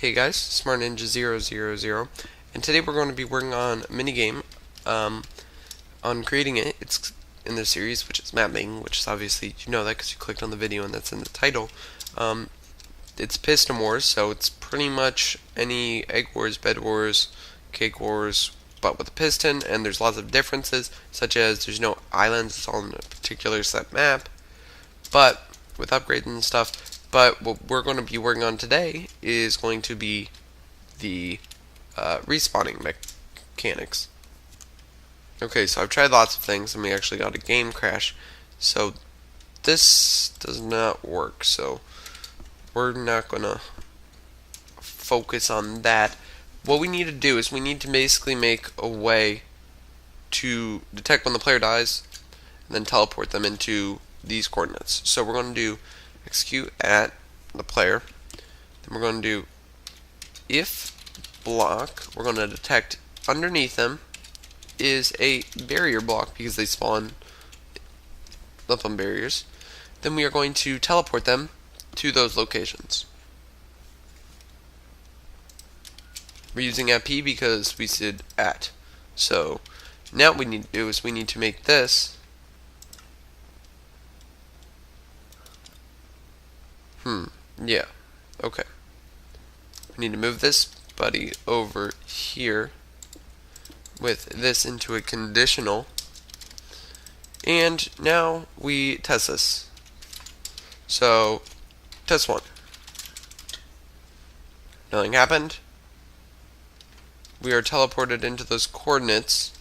Hey guys, Smart Ninja 000, and today we're going to be working on a minigame, on creating it. It's in the series, which is mapping, which is obviously, you know that because you clicked on the video and that's in the title. It's Piston Wars, so it's pretty much any Egg Wars, Bed Wars, Cake Wars, but with a piston, and there's lots of differences, such as there's no islands, it's all in a particular set map, but with upgrades and stuff. But what we're going to be working on today is going to be the respawning mechanics. Okay, so I've tried lots of things, and we actually got a game crash. So this does not work, so we're not going to focus on that. What we need to do is we need to basically make a way to detect when the player dies, and then teleport them into these coordinates. So we're going to do execute at the player, then we're going to do if block, we're going to detect underneath them is a barrier block because they spawn up on barriers. Then we are going to teleport them to those locations. We're using at P because we said at. So now what we need to do is we need to make this yeah, okay. We need to move this buddy over here with this into a conditional, and now we test this. So test 1, nothing happened. We are teleported into those coordinates,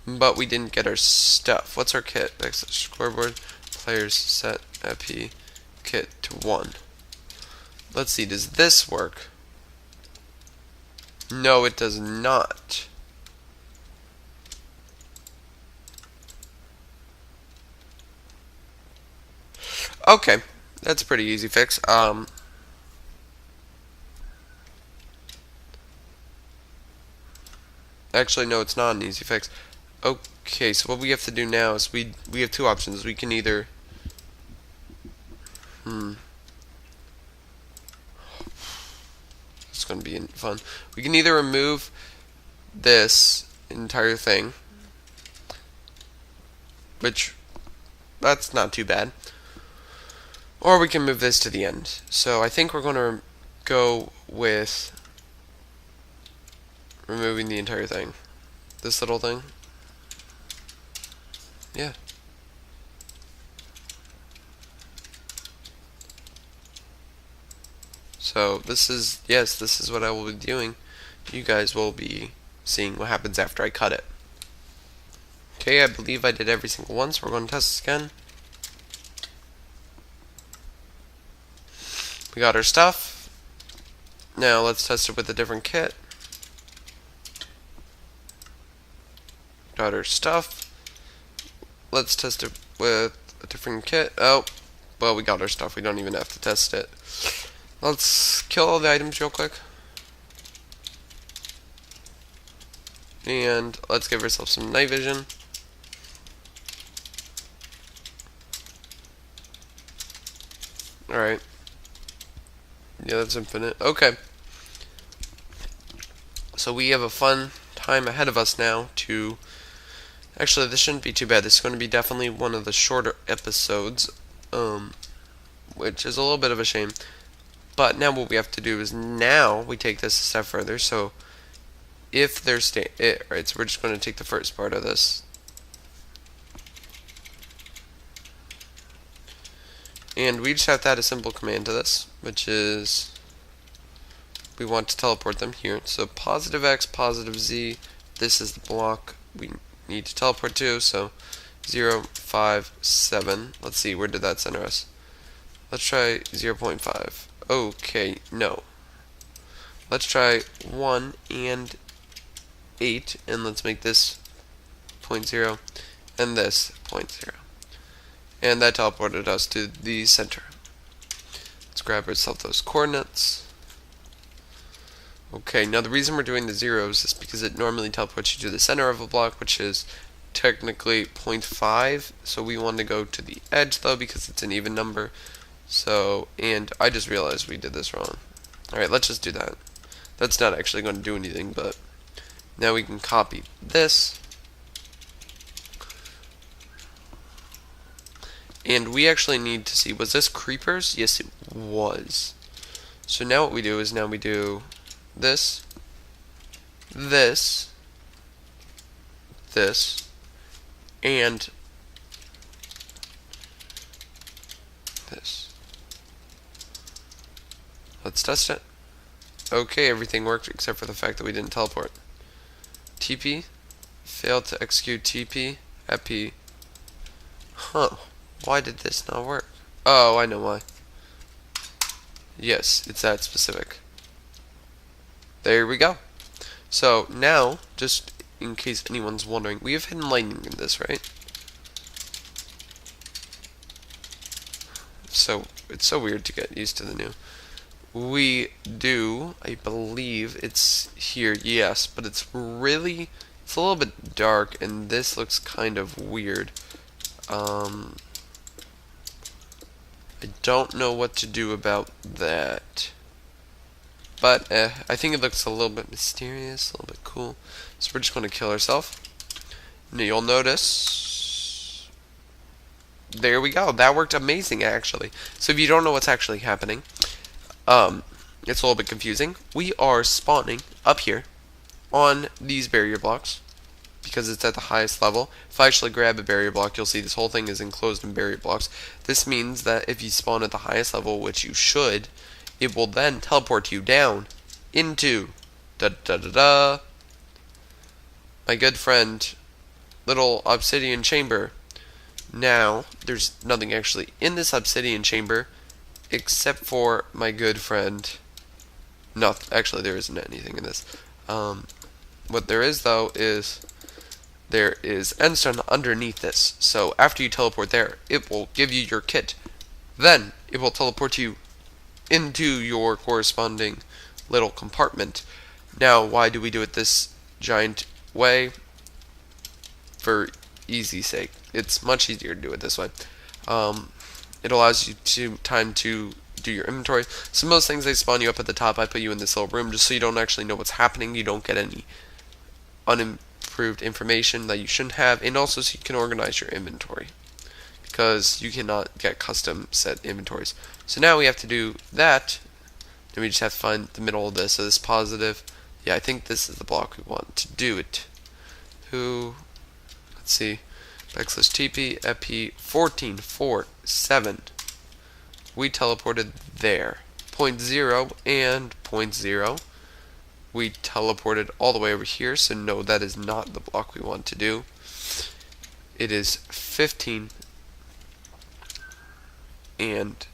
but we didn't get our stuff. What's our kit? Scoreboard, players set at P, kit to 1. Let's see, does this work? No, it does not. Okay, that's a pretty easy fix. Actually, no, it's not an easy fix. Okay, so what we have to do now is we have two options. We can either it's going to be fun. We can either remove this entire thing, which that's not too bad, or we can move this to the end. So I think we're going to go with removing the entire thing. This little thing. Yeah. So this is, yes, this is what I will be doing. You guys will be seeing what happens after I cut it. Okay, I believe I did every single one, so we're going to test this again. We got our stuff. Now let's test it with a different kit. Got our stuff. Let's test it with a different kit. Oh, well, we got our stuff. We don't even have to test it. Let's kill all the items real quick. And let's give ourselves some night vision. Alright. Yeah, that's infinite. Okay. So we have a fun time ahead of us now to... Actually, this shouldn't be too bad. This is going to be definitely one of the shorter episodes, which is a little bit of a shame. But now what we have to do is now we take this a step further. So if there's right, so we're just going to take the first part of this. And we just have to add a simple command to this, which is we want to teleport them here. So positive X, positive Z, this is the block we need to teleport to. So 0, 5, 7. Let's see, where did that center us? Let's try 0.5. Okay, no. Let's try 1 and 8, and let's make this 0.0 and this 0.0. And that teleported us to the center. Let's grab ourselves those coordinates. Okay, now the reason we're doing the zeros is because it normally teleports you to the center of a block, which is technically 0.5. So we want to go to the edge though because it's an even number. So, and I just realized we did this wrong. Alright, let's just do that. That's not actually going to do anything, but now we can copy this. And we actually need to see, was this creepers? Yes, it was. So now what we do is now we do this, this, this, and this. Let's test it. Okay, everything worked except for the fact that we didn't teleport. TP, failed to execute TP, epi. Huh, why did this not work? Oh, I know why. Yes, it's that specific. There we go. So now, just in case anyone's wondering, we have hidden lightning in this, right? So it's so weird to get used to the new. We do, I believe it's here, yes, but it's a little bit dark, and this looks kind of weird. I don't know what to do about that. But I think it looks a little bit mysterious, a little bit cool. So we're just going to kill ourselves. Now you'll notice, there we go. That worked amazing, actually. So if you don't know what's actually happening, it's a little bit confusing. We are spawning up here on these barrier blocks because it's at the highest level. If I actually grab a barrier block, you'll see this whole thing is enclosed in barrier blocks. This means that if you spawn at the highest level, which you should, it will then teleport you down into my good friend little obsidian chamber. Now there's nothing actually in this obsidian chamber except for my good friend. No, actually there isn't anything in this. What there is though is there is endstone underneath this. So after you teleport there, it will give you your kit. Then it will teleport you into your corresponding little compartment. Now, why do we do it this giant way? For easy's sake. It's much easier to do it this way. It allows you time to do your inventory. So most things, they spawn you up at the top. I put you in this little room just so you don't actually know what's happening. You don't get any unimproved information that you shouldn't have, and also so you can organize your inventory, because you cannot get custom set inventories. So now we have to do that. Then we just have to find the middle of this. So this positive. Yeah, I think this is the block we want to do it. Let's see. Backslash TP epi 1447. We teleported there. 0.0 and 0.0. We teleported all the way over here, so no, that is not the block we want to do. It is 15 and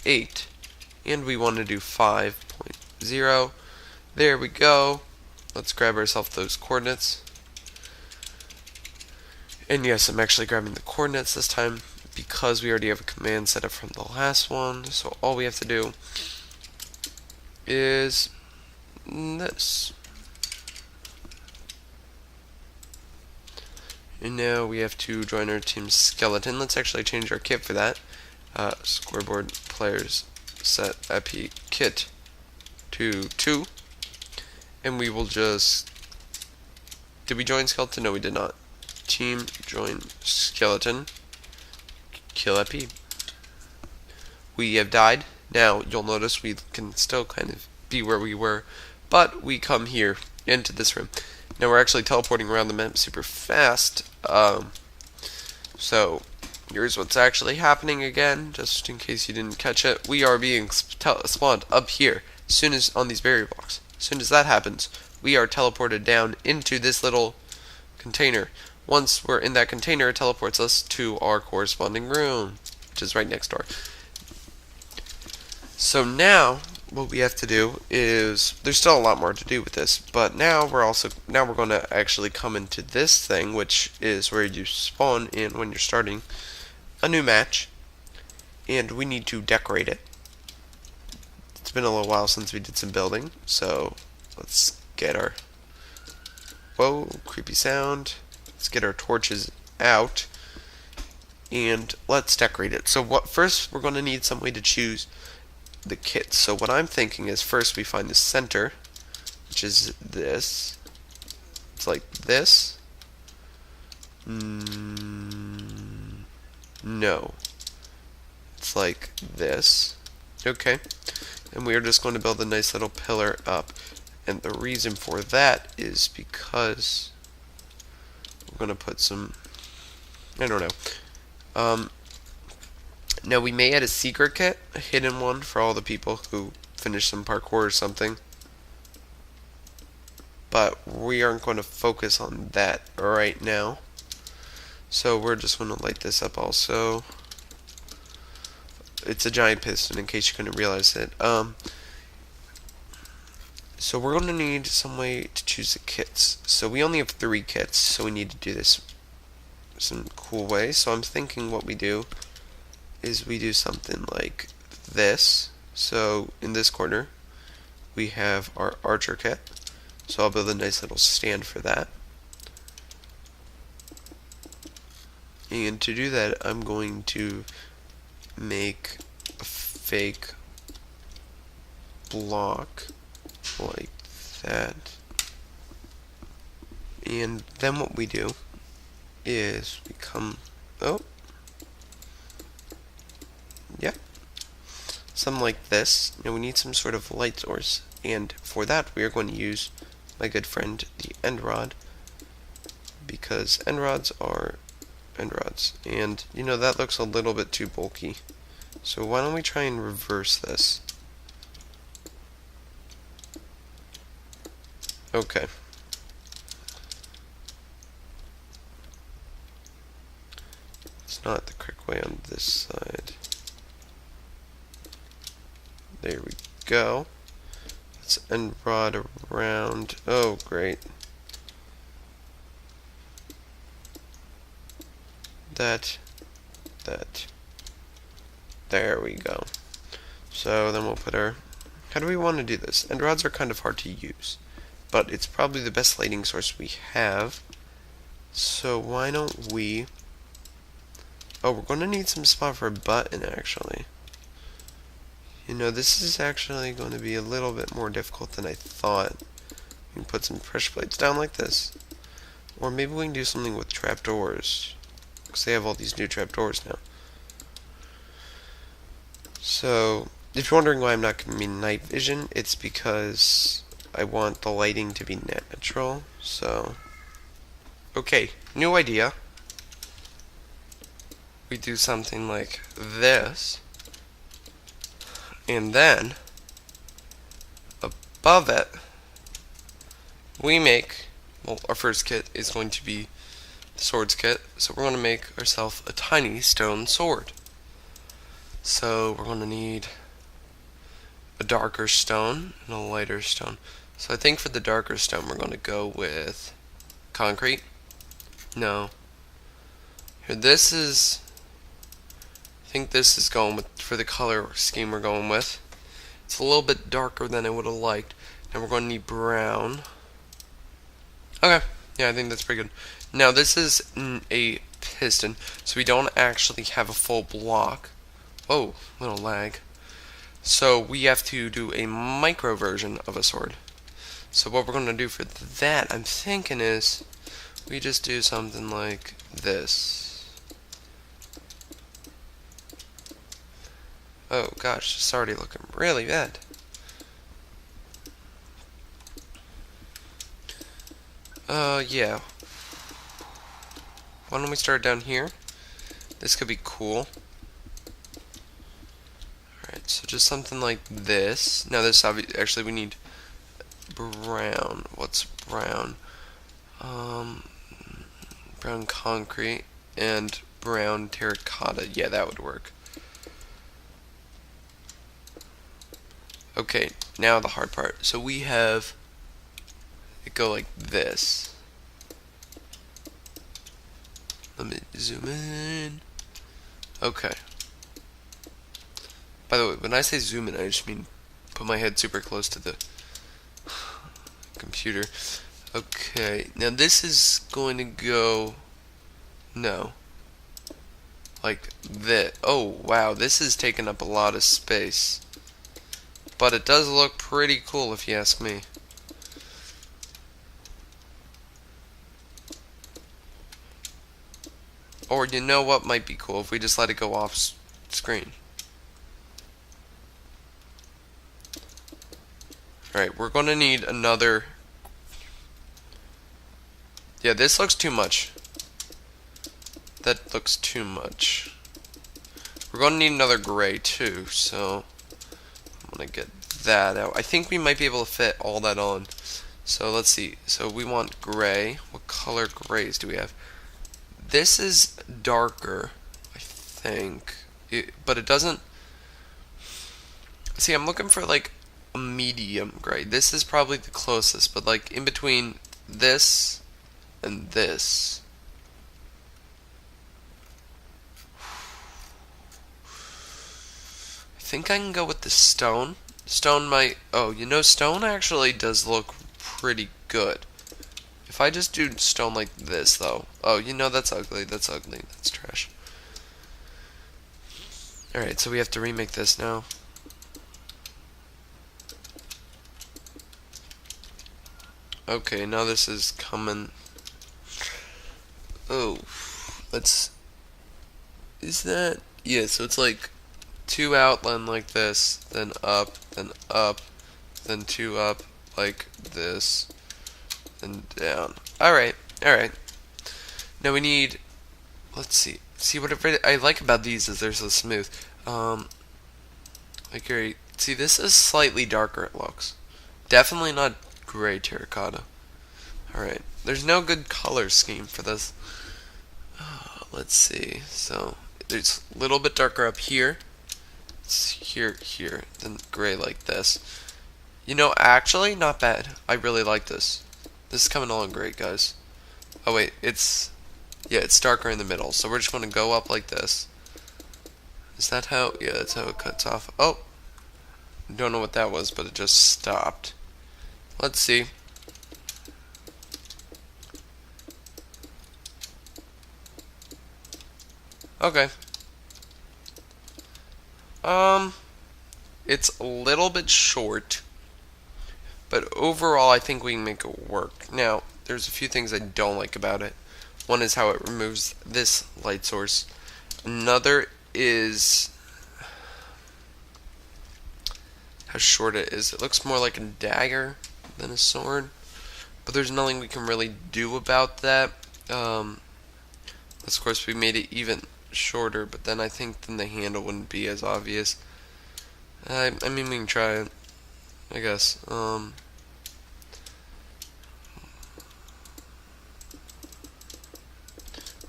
8, and we want to do 5.0. There we go. Let's grab ourselves those coordinates. And yes, I'm actually grabbing the coordinates this time because we already have a command set up from the last one. So all we have to do is this. And now we have to join our team skeleton. Let's actually change our kit for that. Scoreboard players set epi kit to 2. And we will just... Did we join skeleton? No, we did not. Team join skeleton. Kill epi. We have died. Now you'll notice we can still kind of be where we were, but we come here into this room. Now we're actually teleporting around the map super fast. So here's what's actually happening again, just in case you didn't catch it. We are being spawned up here as soon as on these barrier blocks. As soon as that happens, we are teleported down into this little container. Once we're in that container, it teleports us to our corresponding room, which is right next door. So now what we have to do is, there's still a lot more to do with this, but now we're going to actually come into this thing, which is where you spawn in when you're starting a new match, and we need to decorate it. It's been a little while since we did some building, so let's get our... Whoa, creepy sound. Let's get our torches out, and let's decorate it. So first we're going to need some way to choose the kits. So what I'm thinking is first we find the center, which is this. It's like this. No. It's like this. Okay. And we are just going to build a nice little pillar up. And the reason for that is because we're going to put some, I don't know. Now we may add a secret kit, a hidden one for all the people who finish some parkour or something. But we aren't going to focus on that right now. So we're just going to light this up also. It's a giant piston in case you couldn't realize it. So we're going to need some way to choose the kits. So we only have 3 kits, so we need to do this some cool way. So I'm thinking what we do is we do something like this. So in this corner we have our archer kit. So I'll build a nice little stand for that. And to do that, I'm going to make a fake block like that. And then what we do is we come, something like this. Now we need some sort of light source, and for that we are going to use my good friend the end rod, because end rods are end rods, and you know that looks a little bit too bulky. So why don't we try and reverse this? Okay. It's not the correct way on this side. There we go. Let's end rod around. Oh, great. That. There we go. So then we'll put our... How do we want to do this? End rods are kind of hard to use, but it's probably the best lighting source we have. So why don't we... Oh, we're going to need some spot for a button, actually. You know, this is actually going to be a little bit more difficult than I thought. We can put some pressure plates down like this. Or maybe we can do something with trapdoors, because they have all these new trapdoors now. So, if you're wondering why I'm not going to be night vision, it's because I want the lighting to be natural. So, okay, new idea. We do something like this, and then above it we make, well, our first kit is going to be the swords kit, so we're going to make ourselves a tiny stone sword. So we're going to need a darker stone and a lighter stone. So I think for the darker stone we're going to go with concrete. No. Here, this is, I think this is going with, for the color scheme we're going with. It's a little bit darker than I would have liked. Now we're going to need brown. Okay, yeah, I think that's pretty good. Now this is a piston, so we don't actually have a full block. Whoa, little lag. So we have to do a micro version of a sword. So what we're going to do for that, I'm thinking, is we just do something like this. Oh gosh, it's already looking really bad. Yeah. Why don't we start down here? This could be cool. Alright, so just something like this. Now this actually we need brown. What's brown? Brown concrete and brown terracotta. Yeah, that would work. Okay, now the hard part. So we have it go like this. Let me zoom in. Okay. By the way, when I say zoom in, I just mean put my head super close to the computer. Okay, now this is going to go, no, like this. Oh wow, this is taking up a lot of space. but it does look pretty cool if you ask me. Or you know what might be cool if we just let it go off screen. Alright, we're going to need another... Yeah, this looks too much. That looks too much. We're going to need another gray too, so I'm going to get that out. I think we might be able to fit all that on. So let's see. So we want gray. What color grays do we have? This is darker, I think. But it doesn't... See, I'm looking for like a medium gray. This is probably the closest, but like in between this and this. I think I can go with the stone. Stone might... Oh, you know, stone actually does look pretty good. If I just do stone like this, though... Oh, you know, that's ugly. That's ugly. That's trash. Alright, so we have to remake this now. Okay, now this is coming... Oh, let's... Is that... Yeah, so it's like... 2 outline like this, then up, then 2 up like this, then down. Alright, alright. Now we need, let's see. See, what I like about these is they're so smooth. Like, see, this is slightly darker, it looks. Definitely not gray terracotta. Alright, there's no good color scheme for this. Let's see. So, there's a little bit darker up here. Here, then gray like this. You know, actually, not bad. I really like this. This is coming along great, guys. Oh wait, it's... Yeah, it's darker in the middle, so we're just going to go up like this. Is that how... Yeah, that's how it cuts off. Oh! Don't know what that was, but it just stopped. Let's see. Okay. It's a little bit short, but overall I think we can make it work. Now, there's a few things I don't like about it. One is how it removes this light source. Another is how short it is. It looks more like a dagger than a sword, but there's nothing we can really do about that. Of course, we made it even shorter, but then I think then the handle wouldn't be as obvious. I mean, we can try it, I guess. We're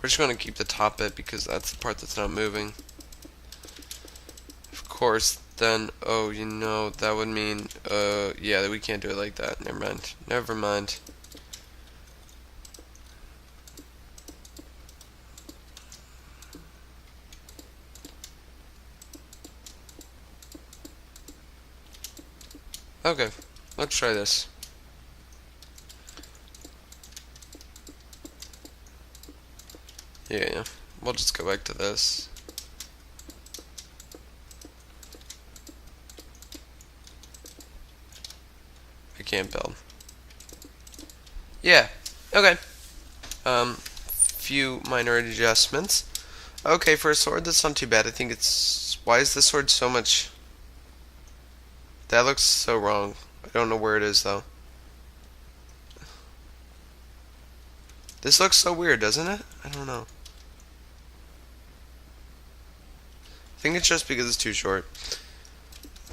just going to keep the top bit because that's the part that's not moving. Of course, then, oh, you know, that would mean, yeah, we can't do it like that. Never mind. Never mind. Okay, let's try this. Yeah, we'll just go back to this. I can't build. Yeah, okay. Few minor adjustments. Okay, for a sword, that's not too bad. I think it's... Why is this sword so much... That looks so wrong. I don't know where it is, though. This looks so weird, doesn't it? I don't know. I think it's just because it's too short.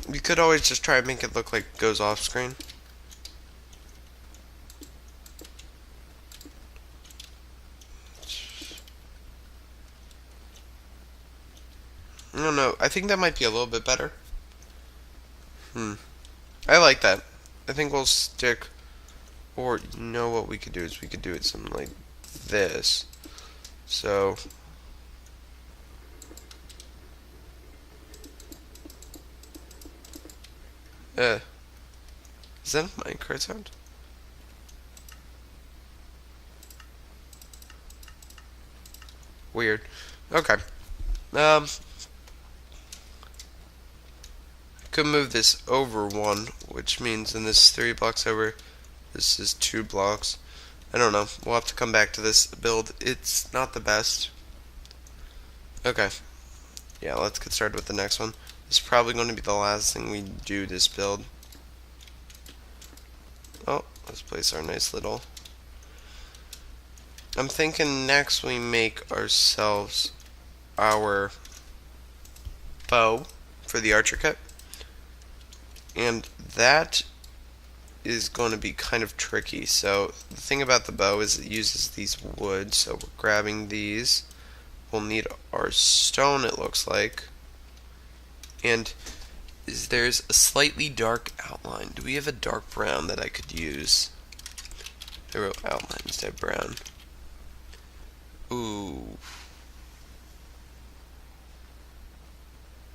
We could always just try and make it look like it goes off screen. I don't know. I think that might be a little bit better. I like that. I think we'll stick... Or, you know what we could do is we could do it something like this. So... Is that a Minecraft sound? Weird. Okay. could move this over 1, which means in this 3 blocks over, this is 2 blocks. I don't know. We'll have to come back to this build. It's not the best. Okay. Yeah, let's get started with the next one. This is probably going to be the last thing we do this build. Oh, let's place our nice little... I'm thinking next we make ourselves our bow for the archer kit. And that is going to be kind of tricky. So the thing about the bow is it uses these wood. So we're grabbing these. We'll need our stone, it looks like. And there's a slightly dark outline. Do we have a dark brown that I could use? I wrote outline instead of brown. Ooh.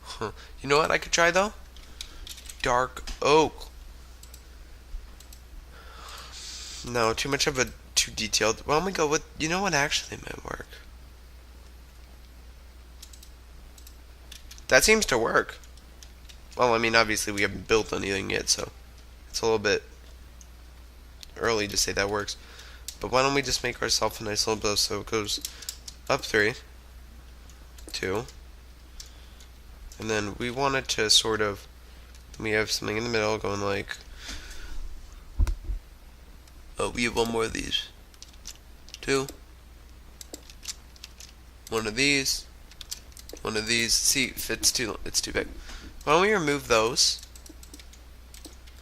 Huh. You know what I could try though? Dark oak. No, too much of a too detailed. Why don't we go with, you know what actually might work? That seems to work. Well, I mean, obviously we haven't built anything yet, so it's a little bit early to say that works. But why don't we just make ourselves a nice little bow so it goes up 3, 2, and then we want it to sort of, we have something in the middle going like, oh, we have one more of these, 2, one of these, one of these. See, if it's too big. Why don't we remove those,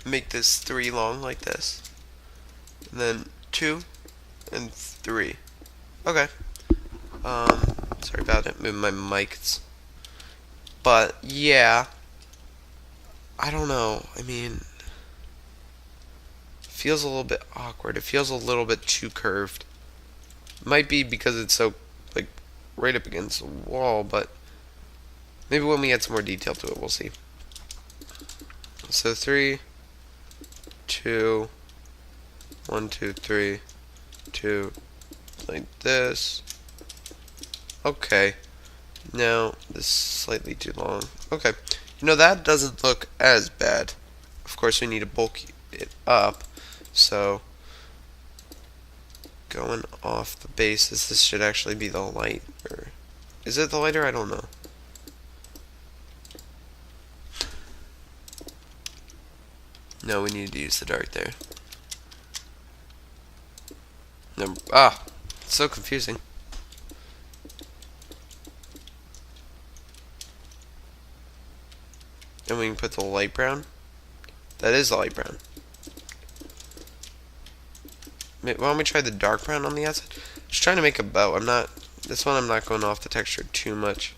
make this 3 long like this, and then 2 and 3. Okay. Sorry about it, moving my mics. But yeah, I don't know. I mean, it feels a little bit awkward. It feels a little bit too curved. Might be because it's so like right up against the wall, but maybe when we add some more detail to it, we'll see. So 3, 2, 1, 2, 3, 2, like this. Okay. Now, this is slightly too long. Okay. You know, that doesn't look as bad. Of course, we need to bulk it up. So, going off the basis, this should actually be the light. Or is it the lighter? I don't know. No, we need to use the dark there. No, it's so confusing. And we can put the light brown. That is the light brown. Why don't we try the dark brown on the outside? Just trying to make a bow. This one I'm not going off the texture too much.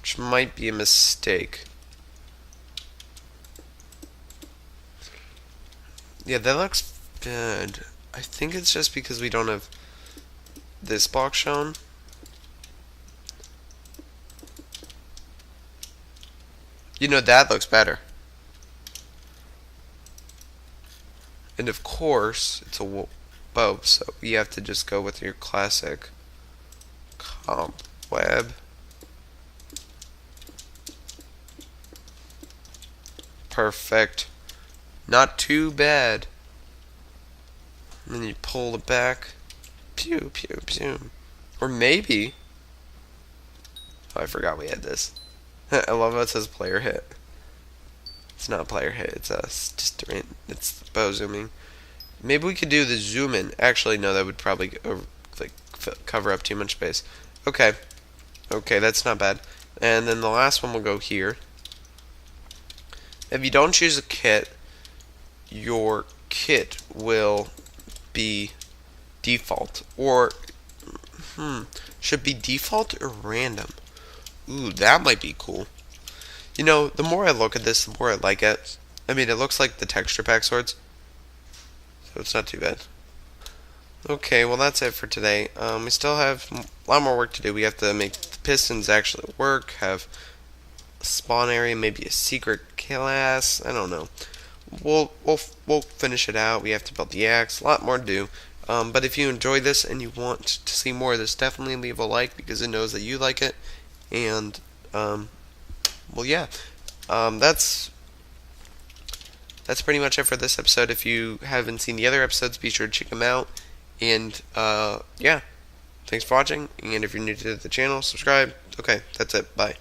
Which might be a mistake. Yeah, that looks good. I think it's just because we don't have this box shown. You know, that looks better. And of course, it's a bow, so you have to just go with your classic comp web. Perfect. Not too bad. And then you pull it back. Pew, pew, pew. Or maybe... Oh, I forgot we had this. I love how it says player hit. It's not player hit, it's just it's bow zooming. Maybe we could do the zoom in. Actually, no, that would probably cover up too much space. Okay. Okay, that's not bad. And then the last one will go here. If you don't choose a kit, your kit will be default. Or, should be default or random? Ooh, that might be cool. You know, the more I look at this, the more I like it. I mean, it looks like the texture pack swords, so it's not too bad. Okay, well that's it for today. We still have a lot more work to do. We have to make the pistons actually work, have a spawn area, maybe a secret class. I don't know. We'll finish it out. We have to build the axe. A lot more to do. But if you enjoyed this and you want to see more of this, definitely leave a like because it knows that you like it. And well, yeah, that's pretty much it for this episode. If you haven't seen the other episodes, be sure to check them out. And yeah, thanks for watching. And if you're new to the channel, subscribe. Okay, that's it. Bye.